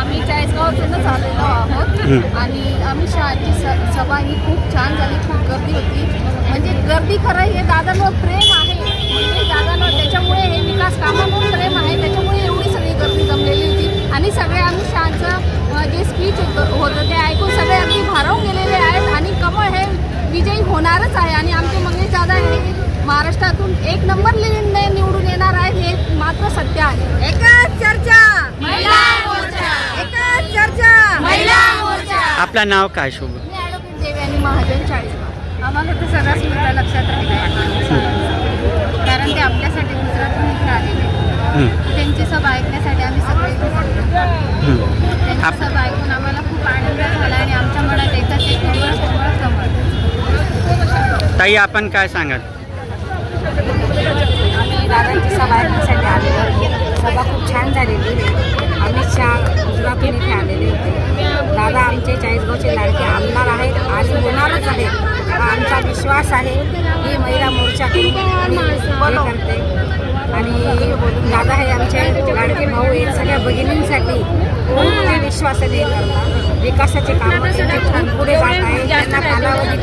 आम्ही चाळीसगावातूनच आलेलो आहोत आणि आम्ही शहाची सभा ही खूप छान झाली, खूप गर्दी होती. म्हणजे गर्दी खरं हे दादांवर प्रेम आहे, म्हणजे दादांवर त्याच्यामुळे हे विकास कामांवर प्रेम आहे, त्याच्यामुळे एवढी सगळी गर्दी जमलेली होती. आणि सगळे आम्ही शहाचं जे स्पीच होतं ते ऐकून सगळे अगदी भारावून गेलेले आहेत आणि कमळ हे विजयी होणारच आहे. आणि आमचे मंगेश दादा हे महाराष्ट्रातून 1 नंबर निवडून येणार आहेत, हे मात्र सत्य आहे. एकच चर्चा महिला मोर्चा, एकच चर्चा महिला मोर्चा. आपलं नाव काय शुभ? मी ॲडव्होकेट देवयानी महाजन चाळीसगाव. आम्हाला तर सगळ्याच मुद्दा लक्षात राहिला, कारण ते आपल्यासाठी गुजरातहून इथे आलेले. त्यांची सभा ऐकण्यासाठी आम्ही सगळे इथे जमलो. त्यांची सभा ऐकून आम्हाला खूप आनंद झाला आणि आमच्या मनात एकदाच एक कमळ. ताई आपण काय सांगाल? आम्ही दादांची सभा ऐकण्यासाठी आलेलो. सभा खूप छान झालेली. अमित शहा गुजरातहून इथे आलेले होते. दादा आमचे चाळीसगावचे लाडके आमदार आहेत आणि होणारच आहेत हा आमचा विश्वास आहे. ही महिला मोर्चा करते आणि दादा हे आमचे लाडके भाऊ आहेत. सगळ्या भगिनींसाठी खूप ते विश्वासाने करतात. विकासाचे कामं त्यांचे खूप पुढे जात आहे. त्यांना कालावधी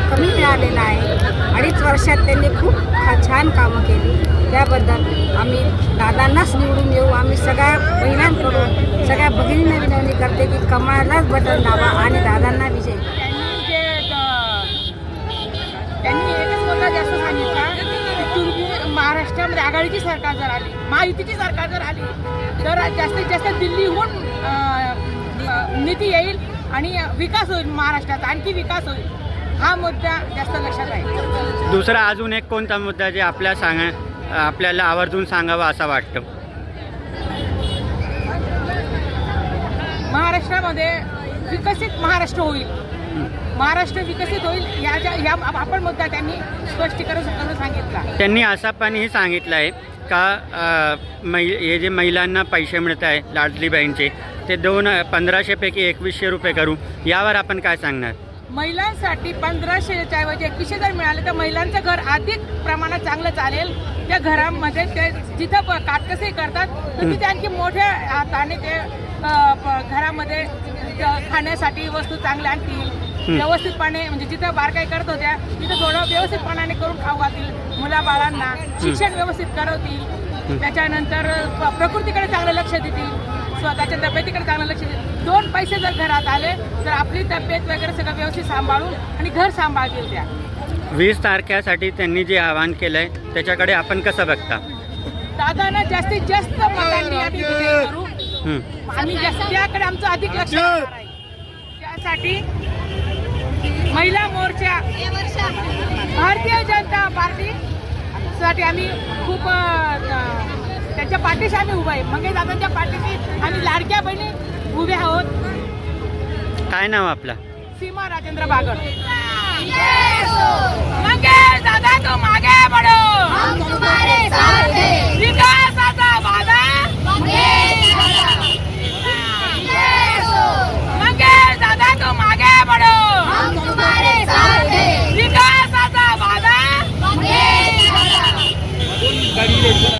कमी मिळालेला आहे. 2.5 वर्षात त्यांनी खूप छान कामं केली. त्याबद्दल आम्ही दादांनाच निवडून येऊ. आम्ही सगळ्या महिलांकडून सगळ्या भगिनींना विनंती करते की कमळालाच बटन दाबा आणि दादांना विजय. त्यांनी एकच मुद्दा जास्त सांगितला की तुम्ही महाराष्ट्रामध्ये आघाडीची सरकार जर आली, महायुतीची सरकार जर आली तर जास्तीत जास्त दिल्लीहून निधी येईल आणि विकास होईल, महाराष्ट्राचा आणखी विकास होईल. हा मुद्दा जास्त लक्षात आहे. दुसरा अजून एक कोणता मुद्दा जे आपल्याला आवर्जून सांगावा असं वाटतं? महाराष्ट्रामध्ये विकसित महाराष्ट्र होईल, महाराष्ट्र विकसित होईल ह्या आपण मुद्दा त्यांनी स्पष्टीकरण करून सांगितला. त्यांनी असं पण हे सांगितलं आहे का हे जे महिलांना पैसे मिळत आहे लाडली बहीणचे ते 1500 पैकी 2100 रुपये करू, यावर आपण काय सांगणार? महिलांसाठी 1500च्या ऐवजी 2100 जर मिळाले तर महिलांचं घर अधिक प्रमाणात चांगलं चालेल. त्या घरामध्ये ते जिथं काटकसरी करतात तर तिथे आणखी मोठ्या हाताने ते घरामध्ये खाण्यासाठी वस्तू चांगल्या आणतील. व्यवस्थितपणे म्हणजे जिथं बारकाई करत होत्या तिथं थोडं व्यवस्थितपणाने करून खाऊ घालतील. मुलाबाळांना शिक्षण व्यवस्थित करवतील. त्याच्यानंतर प्रकृतीकडे चांगलं लक्ष देतील, स्वतःच्या तब्येतीकडे चांगलं लक्ष देतील. 2 पैसे जर घरात आले तर आपली तब्येत वगैरे सगळं व्यवस्थित सांभाळून आणि घर सांभाळतील. त्या 20 तारखेसाठी त्यांनी जे आवाहन केलं आहे त्याच्याकडे आपण कसं बघता? दादांना जास्तीत जास्त मतांनी आम्ही विजयी करू. आम्ही त्याकडे आमचं अधिक लक्ष असणार आहे. त्यासाठी महिला मोर्चा, भारतीय जनता पार्टी साठी आम्ही खूप त्यांच्या पाठीशी आम्ही उभा आहे. मंगेश दादांच्या पाठीशी आम्ही लाडक्या बहिणी उभे आहोत. काय नाव आपलं? सीमा राजेंद्र बागड. मंगेश दादा तुम आगे बढ़ो, हम तुम्हारे साथ